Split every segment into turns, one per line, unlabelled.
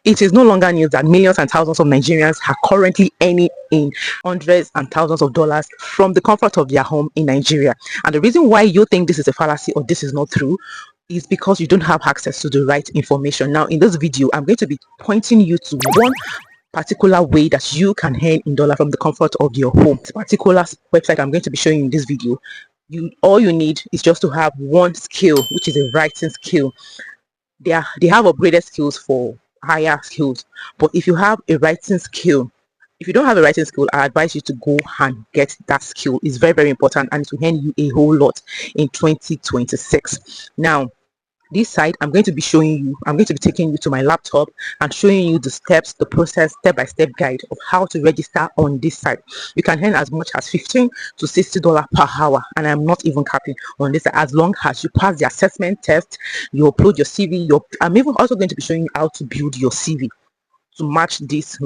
It is no longer news that millions and thousands of Nigerians are currently earning in hundreds and thousands of dollars from the comfort of their home in Nigeria. And the reason why you think this is a fallacy or this is not true is because you don't have access to the right information. Now, in this video, I'm going to be pointing you to one particular way that you can earn in dollar from the comfort of your home. This particular website I'm going to be showing you in this video, all you need is just to have one skill, which is a writing skill. They have upgraded skills for higher skills, but if you have a writing skill, if you don't have a writing skill, I advise you to go and get that skill. It's very, very important, and it will earn you a whole lot in 2026. Now, this side I'm going to be taking you to my laptop and showing you the steps, the process, step-by-step guide of how to register on this site. You can earn as much as 15 to $60 per hour, and I'm not even capping on this, as long as you pass the assessment test, you upload your CV. I'm even also going to be showing you how to build your CV to match this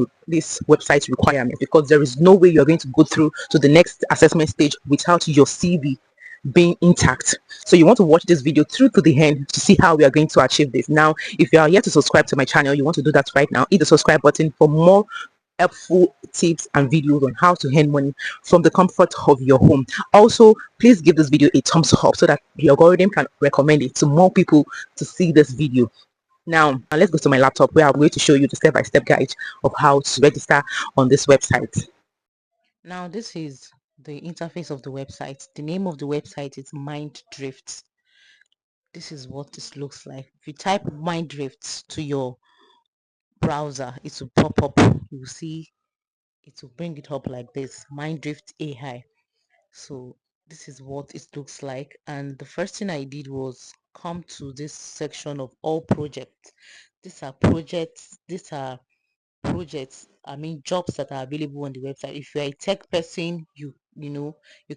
website's requirement, because there is no way you're going to go through to the next assessment stage without your CV being intact. So you want to watch this video through to the end to see how we are going to achieve this. Now, if you are yet to subscribe to my channel, you want to do that right now. Hit the subscribe button for more helpful tips and videos on how to earn money from the comfort of your home. Also, please give this video a thumbs up so that the algorithm can recommend it to more people to see this video. Now, let's go to my laptop where I'm going to show you the step-by-step guide of how to register on this website. Now, this is the interface of the website. The name of the website is Minddrift. This is what this looks like. If you type Minddrift to your browser, it will pop up. You will see it will bring it up like this, Minddrift AI. So this is what it looks like, and the first thing I did was come to this section of all projects. These are projects, I mean jobs that are available on the website. If you're a tech person, you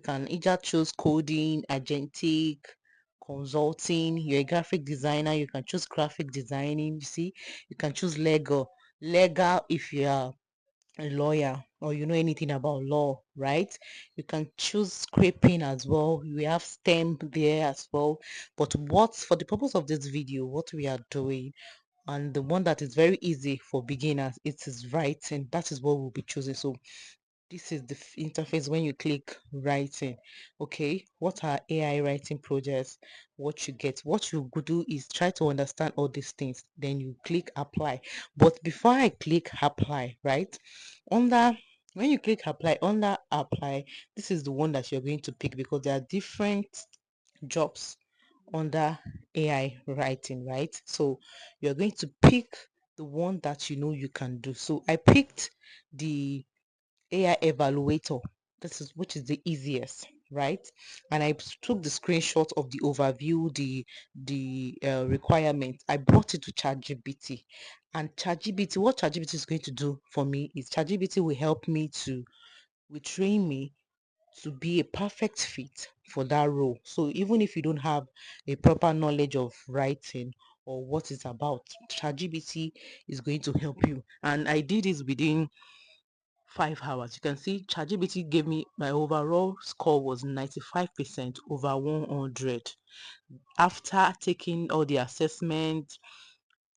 can either choose coding, agentic, consulting. You're a graphic designer, you can choose graphic designing. You see, you can choose legal if you are a lawyer or you know anything about law, right? You can choose scraping as well. We have STEM there as well. But what, for the purpose of this video, what we are doing, and the one that is very easy for beginners, it is writing. That is what we'll be choosing. So this is the interface when you click writing. Okay, what are AI writing projects? What you could do is try to understand all these things, then you click apply. But before I click apply, right, under when you click apply, under apply, this is the one that you're going to pick, because there are different jobs under AI writing, right? So you're going to pick the one that you know you can do. So I picked the AI evaluator. This is which is the easiest, right? And I took the screenshot of the overview, the requirement. I brought it to ChatGPT, and ChatGPT. What ChatGPT is going to do for me is ChatGPT will train me to be a perfect fit for that role. So even if you don't have a proper knowledge of writing or what it's about, ChatGPT is going to help you. And I did this within 5 hours. You can see ChatGPT gave me, my overall score was 95% over 100. After taking all the assessments,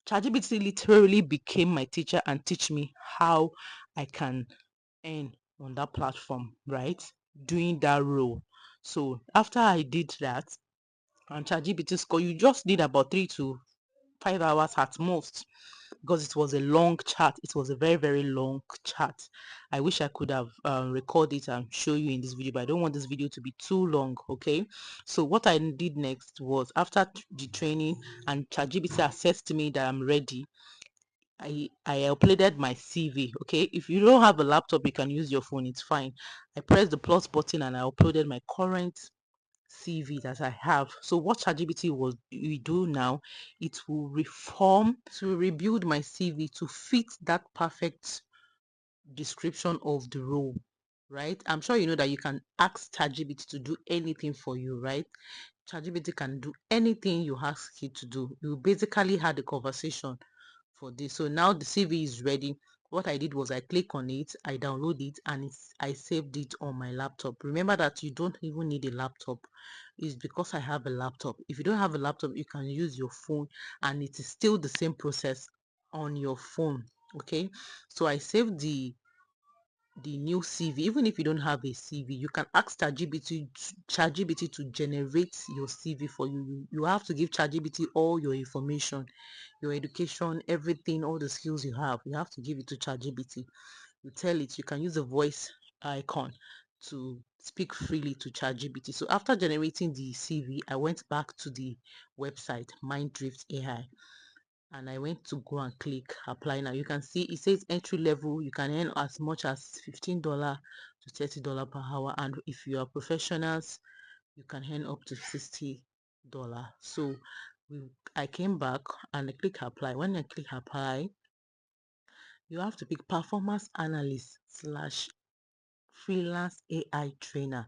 ChatGPT literally became my teacher and teach me how I can earn on that platform, right? Doing that role. So after I did that, and ChatGPT score, you just need about 3 to 5 hours at most, because it was a long chat. It was a very, very long chat. I wish I could have recorded it and show you in this video, but I don't want this video to be too long. Okay, so what I did next was, after the training and ChatGPT assessed me that I'm ready, I uploaded my CV. Okay, if you don't have a laptop, you can use your phone, it's fine. I pressed the plus button and I uploaded my current CV that I have. So what ChatGPT we do now, it will reform to rebuild my CV to fit that perfect description of the role, right? I'm sure you know that you can ask ChatGPT to do anything for you, right? ChatGPT can do anything you ask it to do. You basically had a conversation for this. So now the CV is ready. What I did was I click on it, I download it, and I saved it on my laptop. Remember that you don't even need a laptop. It's because I have a laptop. If you don't have a laptop, you can use your phone, and it is still the same process on your phone. Okay, so I saved the new CV. Even if you don't have a CV, you can ask ChatGPT to generate your CV for you. You have to give ChatGPT all your information, your education, everything, all the skills you have. You have to give it to ChatGPT. You tell it, you can use the voice icon to speak freely to ChatGPT. So after generating the CV, I went back to the website Minddrift AI, and I went to go and click apply now. You can see it says entry level. You can earn as much as $15 to $30 per hour, and if you are professionals, you can earn up to $60. So I came back and I click apply. When I click apply, you have to pick performance analyst slash freelance AI trainer.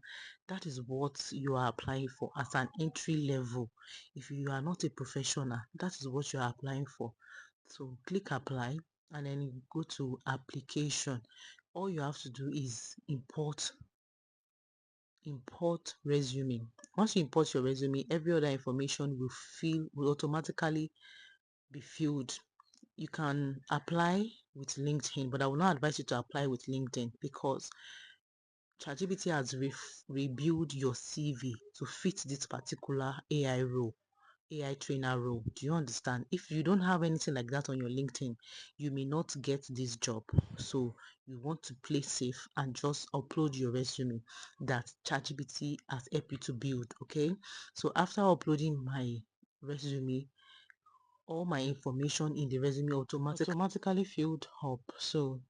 That is what you are applying for as an entry level. If you are not a professional, that is what you are applying for. So click apply and then you go to application. All you have to do is import resume. Once you import your resume, every other information will automatically be filled. You can apply with LinkedIn, but I will not advise you to apply with LinkedIn because ChatGPT has rebuilt your CV to fit this particular AI role, AI trainer role. Do you understand? If you don't have anything like that on your LinkedIn, you may not get this job. So you want to play safe and just upload your resume that ChatGPT has helped you to build. Okay. So after uploading my resume, all my information in the resume automatically filled up. So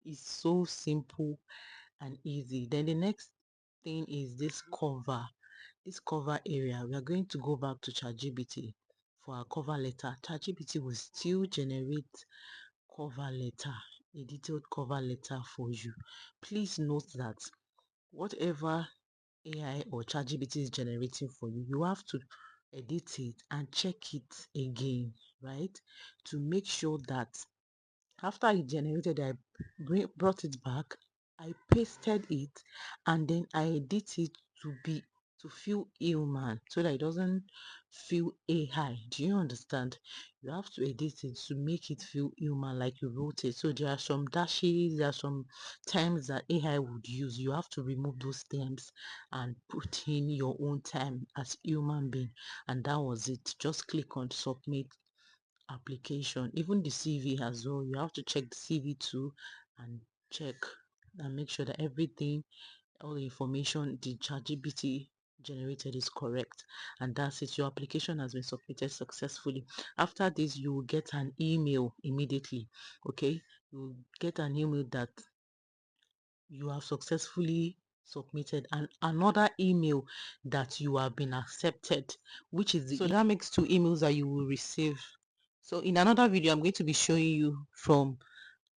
it's so simple and easy. Then the next thing is this cover area. We are going to go back to ChatGPT for our cover letter. ChatGPT will still generate cover letter, a detailed cover letter for you. Please note that whatever AI or ChatGPT is generating for you, you have to edit it and check it again, right? To make sure that after I generated it, I brought it back, I pasted it, and then I edit it to feel human so that it doesn't feel AI. Do you understand? You have to edit it to make it feel human, like you wrote it. So there are some dashes, there are some terms that AI would use. You have to remove those terms and put in your own time as human being. And that was it. Just click on submit application. Even the CV as well, you have to check the CV too and check and make sure that everything, all the information the ChatGPT generated is correct. And that's it. Your application has been submitted successfully. After this, you will get an email immediately. Okay, you will get an email that you have successfully submitted, and another email that you have been accepted, which is so that makes two emails that you will receive. So in another video, I'm going to be showing you from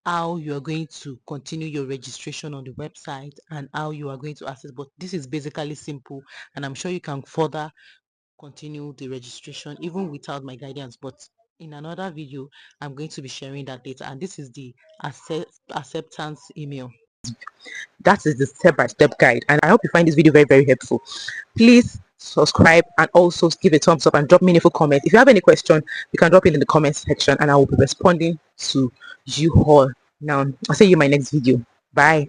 how you are going to continue your registration on the website and how you are going to access, but this is basically simple, and I'm sure you can further continue the registration even without my guidance. But in another video, I'm going to be sharing that data, and this is the acceptance email. That is the step-by-step guide, and I hope you find this video very, very helpful. Please subscribe and also give a thumbs up and drop meaningful comments. If you have any question, you can drop it in the comment section and I will be responding to you all. Now I'll see you in my next video. Bye.